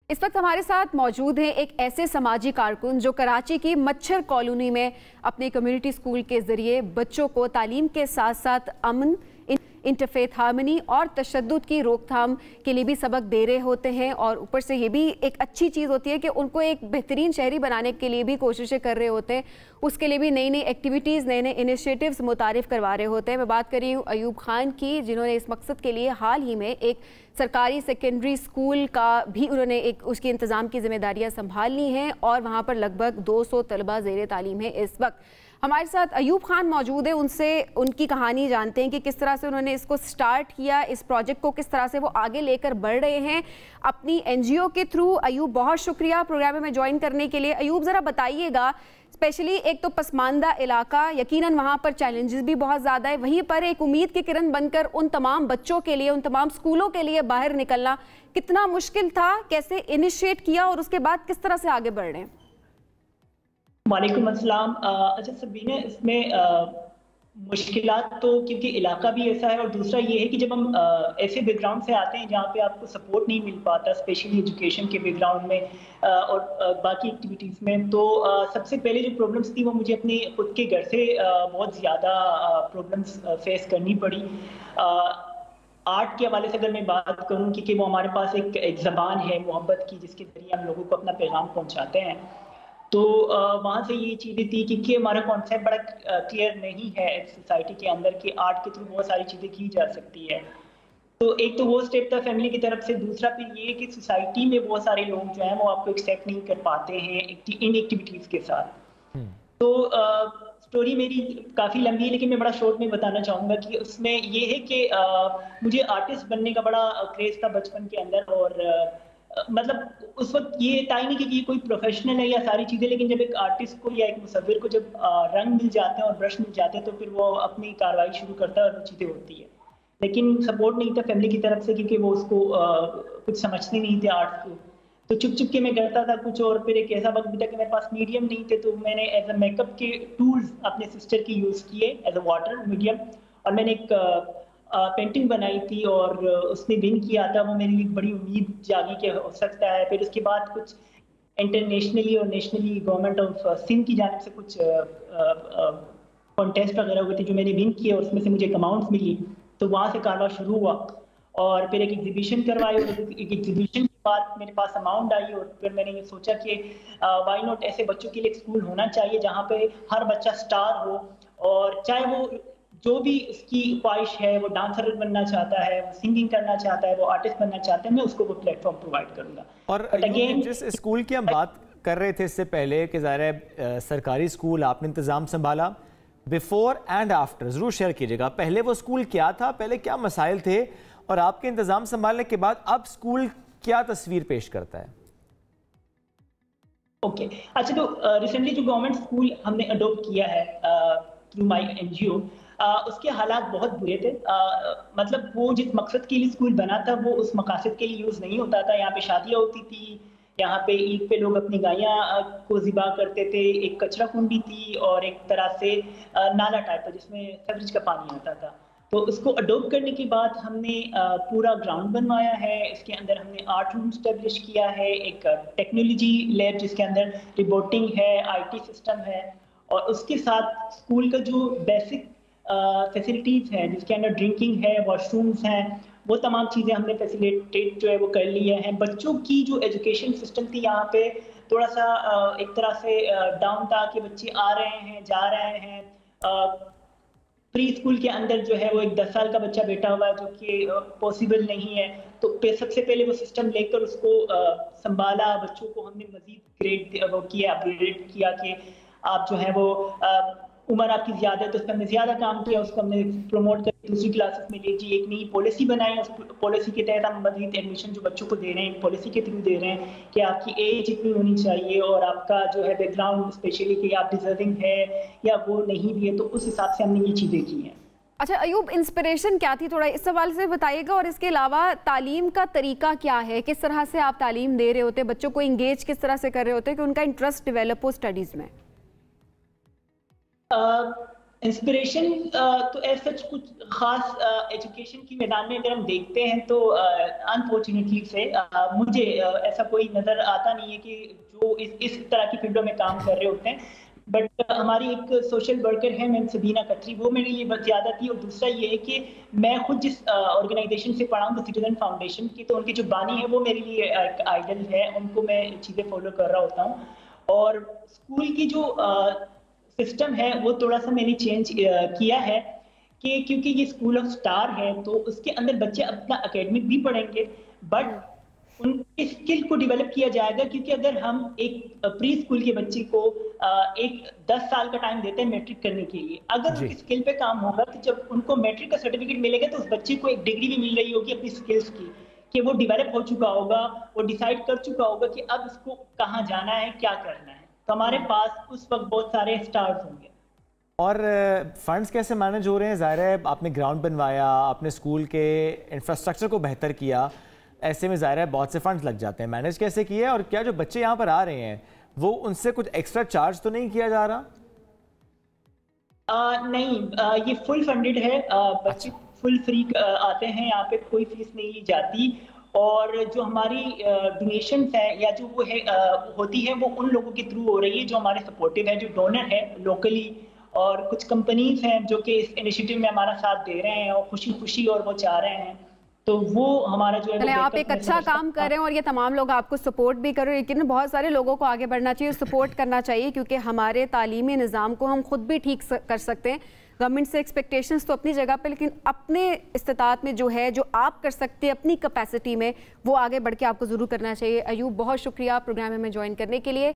इस वक्त हमारे साथ मौजूद हैं एक ऐसे समाजी कारकुन जो कराची की मच्छर कॉलोनी में अपने कम्युनिटी स्कूल के ज़रिए बच्चों को तालीम के साथ साथ अमन, इंटरफेथ हार्मनी और तशद्दुद की रोकथाम के लिए भी सबक दे रहे होते हैं। और ऊपर से ये भी एक अच्छी चीज़ होती है कि उनको एक बेहतरीन शहरी बनाने के लिए भी कोशिशें कर रहे होते हैं। उसके लिए भी नई नई एक्टिविटीज़, नए नए इनिशिएटिव्स मुतारिफ करवा रहे होते हैं। मैं बात कर रही हूँ अयूब खान की, जिन्होंने इस मकसद के लिए हाल ही में एक सरकारी सेकेंडरी स्कूल का भी उन्होंने एक उसकी इंतज़ाम की जिम्मेदारियाँ संभाल ली हैं और वहाँ पर लगभग 200 तलबा ज़ेर तालीम है। इस वक्त हमारे साथ अयूब खान मौजूद है, उनसे उनकी कहानी जानते हैं कि किस तरह से उन्होंने इसको स्टार्ट किया, इस प्रोजेक्ट को किस तरह से वो आगे लेकर बढ़ रहे हैं अपनी एनजीओ के थ्रू। अयूब, बहुत शुक्रिया प्रोग्राम में ज्वाइन करने के लिए। अयूब, ज़रा बताइएगा, स्पेशली एक तो पसमानदा इलाका, यकीनन वहाँ पर चैलेंजेस भी बहुत ज़्यादा है, वहीं पर एक उम्मीद की किरण बनकर उन तमाम बच्चों के लिए, उन तमाम स्कूलों के लिए बाहर निकलना कितना मुश्किल था, कैसे इनिशिएट किया और उसके बाद किस तरह से आगे बढ़ रहे हैं? वालेकुम अस्सलाम। अच्छा सबीना, इसमें मुश्किलात तो क्योंकि इलाका भी ऐसा है और दूसरा ये है कि जब हम ऐसे बैकग्राउंड से आते हैं जहाँ पे आपको सपोर्ट नहीं मिल पाता, स्पेशली एजुकेशन के बैकग्राउंड में और बाकी एक्टिविटीज़ में, तो सबसे पहले जो प्रॉब्लम्स थी वो मुझे अपने खुद के घर से बहुत ज़्यादा प्रॉब्लम्स फेस करनी पड़ी। आर्ट के हवाले से अगर मैं बात करूँ कि वो हमारे पास एक ज़बान है मोहब्बत की, जिसके ज़रिए हम लोगों को अपना पैगाम पहुँचाते हैं। तो वहाँ से ये चीज़ें थी क्योंकि हमारा कॉन्सेप्ट बड़ा क्लियर नहीं है सोसाइटी के अंदर कि आर्ट के थ्रू बहुत सारी चीज़ें की जा सकती है। तो एक तो वो स्टेप था फैमिली की तरफ से, दूसरा फिर ये कि सोसाइटी में बहुत सारे लोग जो हैं वो आपको एक्सेप्ट नहीं कर पाते हैं इन एक्टिविटीज़ के साथ। तो स्टोरी मेरी काफ़ी लंबी है लेकिन मैं बड़ा शॉर्ट में बताना चाहूँगा कि उसमें ये है कि मुझे आर्टिस्ट बनने का बड़ा क्रेज़ था बचपन के अंदर। और मतलब उस वक्त ये था ही नहीं कि ये कोई प्रोफेशनल है या सारी चीज़ें, लेकिन जब एक आर्टिस्ट को या एक मुसव्विर को जब रंग मिल जाते हैं और ब्रश मिल जाते हैं तो फिर वो अपनी कार्रवाई शुरू करता है और वो चीज़ें होती है। लेकिन सपोर्ट नहीं था फैमिली की तरफ से क्योंकि वो उसको कुछ समझते नहीं थे आर्ट को। तो चुप चुप के मैं करता था कुछ, और फिर एक ऐसा वक्त भी था कि मेरे पास मीडियम नहीं थे, तो मैंने एज अ मेकअप के टूल्स अपने सिस्टर के यूज़ किए एज अ वाटर मीडियम। और मैंने एक पेंटिंग बनाई थी और उसने विन किया था। वो मेरी एक बड़ी उम्मीद जागी कि हो सकता है। फिर उसके बाद कुछ इंटरनेशनली और नेशनली गवर्नमेंट ऑफ सिंध की जानिब से कुछ कॉन्टेस्ट वगैरह हुए थे जो मैंने विन किए और उसमें से मुझे एक अमाउंट मिली। तो वहाँ से कारवा शुरू हुआ और फिर एक एग्जीबिशन करवाई और एक एग्जीबिशन के बाद मेरे पास अमाउंट आई और फिर मैंने ये सोचा कि व्हाई नॉट, ऐसे बच्चों के लिए एक स्कूल होना चाहिए जहाँ पे हर बच्चा स्टार हो, और चाहे वो जो भी उसकी ख्वाहिश है, वो डांसर बनना चाहता है, वो सिंगिंग करना चाहता है, वो आर्टिस्ट बनना चाहता है, मैं उसको वो प्लेटफॉर्म प्रोवाइड करूँगा। और अगेन जिस स्कूल की हम बात कर रहे थे इससे पहले कि ज़ाहिर है सरकारी स्कूल आपने इंतज़ाम संभाला, बिफोर एंड आफ्टर ज़रूर शेयर कीजिएगा। पहले वो स्कूल क्या था, पहले क्या मसाइल थे, और आपके इंतज़ाम संभालने के बाद अब स्कूल क्या तस्वीर पेश करता है? ओके, अच्छा तो रिसेंटली जो गवर्नमेंट स्कूल हमने अडोप्ट किया है थ्रू माय एनजीओ, उसके हालात बहुत बुरे थे। मतलब वो जिस मकसद के लिए स्कूल बना था वो उस मकासद के लिए यूज़ नहीं होता था। यहाँ पे शादियाँ होती थी, यहाँ पे ईद पे लोग अपनी गायें को ज़िबा करते थे, एक कचरा कुंडी थी और एक तरह से नाला टाइप था जिसमें सीवरेज का पानी आता था। तो उसको अडोप्ट करने के बाद हमने पूरा ग्राउंड बनवाया है। इसके अंदर हमने आर्ट रूम स्टैब्लिश किया है, एक टेक्नोलॉजी लैब जिसके अंदर रिबोटिंग है, IT सिस्टम है, और उसके साथ स्कूल का जो बेसिक फैसिलिटीज़ हैं जिसके अंदर ड्रिंकिंग है, वॉशरूम्स हैं, वो तमाम चीज़ें हमने फैसिलिटेट जो है वो कर ली हैं। बच्चों की जो एजुकेशन सिस्टम थी यहाँ पे थोड़ा सा एक तरह से डाउन था कि बच्चे आ रहे हैं, जा रहे हैं। प्री स्कूल के अंदर जो है वो एक 10 साल का बच्चा बैठा हुआ है जो कि पॉसिबल नहीं है। तो सबसे पहले वो सिस्टम लेकर उसको संभाला, बच्चों को हमने मजीद ग्रेड वो किया, अपग्रेड किया कि आप जो है वो उम्र आपकी ज़्यादा है तो उस पर हमने ज़्यादा काम किया, उसको हमने प्रमोट कर दूसरी क्लासेस में ले जी। एक नई पॉलिसी बनाई, उस पॉलिसी के तहत हम मजीद एडमिशन जो बच्चों को दे रहे हैं पॉलिसी के थ्रू दे रहे हैं कि आपकी एज इतनी होनी चाहिए और आपका जो है बैकग्राउंड स्पेशली कि आप डिजर्विंग है या वो नहीं भी है, तो उस हिसाब से हमने ये चीज़ें की हैं। अच्छा अयूब, इंस्पिरेशन क्या थी, थोड़ा इस सवाल से बताइएगा। और इसके अलावा तालीम का तरीका क्या है, किस तरह से आप तालीम दे रहे होते, बच्चों को इंगेज किस तरह से कर रहे होते कि उनका इंटरेस्ट डेवलप हो स्टडीज़ में? इंस्पिरेशन तो ऐसा कुछ खास एजुकेशन की मैदान में अगर हम देखते हैं तो अनफॉर्चुनेटली से मुझे ऐसा कोई नज़र आता नहीं है कि जो इस तरह की फील्डों में काम कर रहे होते हैं। बट हमारी एक सोशल वर्कर है मैम सबीना कतरी, वो मेरे लिए बहुत ज़्यादा थी। और दूसरा ये है कि मैं खुद जिस ऑर्गेनाइजेशन से पढ़ा हूँ द सिटीजन फाउंडेशन की, तो उनकी जो बानी है वो मेरे लिए एक आइडल है, उनको मैं चीज़ें फॉलो कर रहा होता हूँ। और स्कूल की जो सिस्टम है वो थोड़ा सा मैंने चेंज किया है कि क्योंकि ये स्कूल ऑफ स्टार है तो उसके अंदर बच्चे अपना एकेडमिक भी पढ़ेंगे, बट उनके स्किल को डेवलप किया जाएगा। क्योंकि अगर हम एक प्री स्कूल के बच्चे को एक 10 साल का टाइम देते हैं मैट्रिक करने के लिए, अगर उनकी स्किल पे काम होगा तो जब उनको मैट्रिक का सर्टिफिकेट मिलेगा तो उस बच्चे को एक डिग्री भी मिल रही होगी अपनी स्किल्स की, कि वो डेवलप हो चुका होगा, वो डिसाइड कर चुका होगा कि अब इसको कहाँ जाना है, क्या करना है। तो हमारे पास उस वक्त बहुत सारे स्टार्स होंगे। और फंड्स कैसे मैनेज हो रहे हैं? ज़ाहिर है आपने ग्राउंड बनवाया, आपने स्कूल के इंफ्रास्ट्रक्चर को बेहतर किया, ऐसे में ज़ाहिर है बहुत से फंड्स लग जाते हैं, मैनेज कैसे किया? और क्या जो बच्चे यहाँ पर आ रहे हैं वो उनसे कुछ एक्स्ट्रा चार्ज तो नहीं किया जा रहा? नहीं, ये फुल फंडेड है। बच्चे फुल फ्री आते हैं, यहाँ पे कोई फीस नहीं ली जाती। और जो हमारी डोनेशंस है या जो वो है होती है वो उन लोगों के थ्रू हो रही है जो हमारे सपोर्टिव है, जो डोनर है लोकली। और कुछ कंपनीज हैं जो कि इस इनिशिएटिव में हमारा साथ दे रहे हैं और खुशी खुशी और वो चाह रहे हैं, तो वो हमारा जो है आप एक अच्छा काम कर रहे हैं और ये तमाम लोग आपको सपोर्ट भी कर रहे हैं। लेकिन बहुत सारे लोगों को आगे बढ़ना चाहिए, सपोर्ट करना चाहिए, क्योंकि हमारे तालीमी निज़ाम को हम खुद भी ठीक कर सकते हैं। गवर्नमेंट से एक्सपेक्टेशंस तो अपनी जगह पे, लेकिन अपने इस्तिताअत में जो है, जो आप कर सकते हैं अपनी कैपेसिटी में, वो आगे बढ़ के आपको ज़रूर करना चाहिए। अयूब, बहुत शुक्रिया प्रोग्राम में ज्वाइन करने के लिए।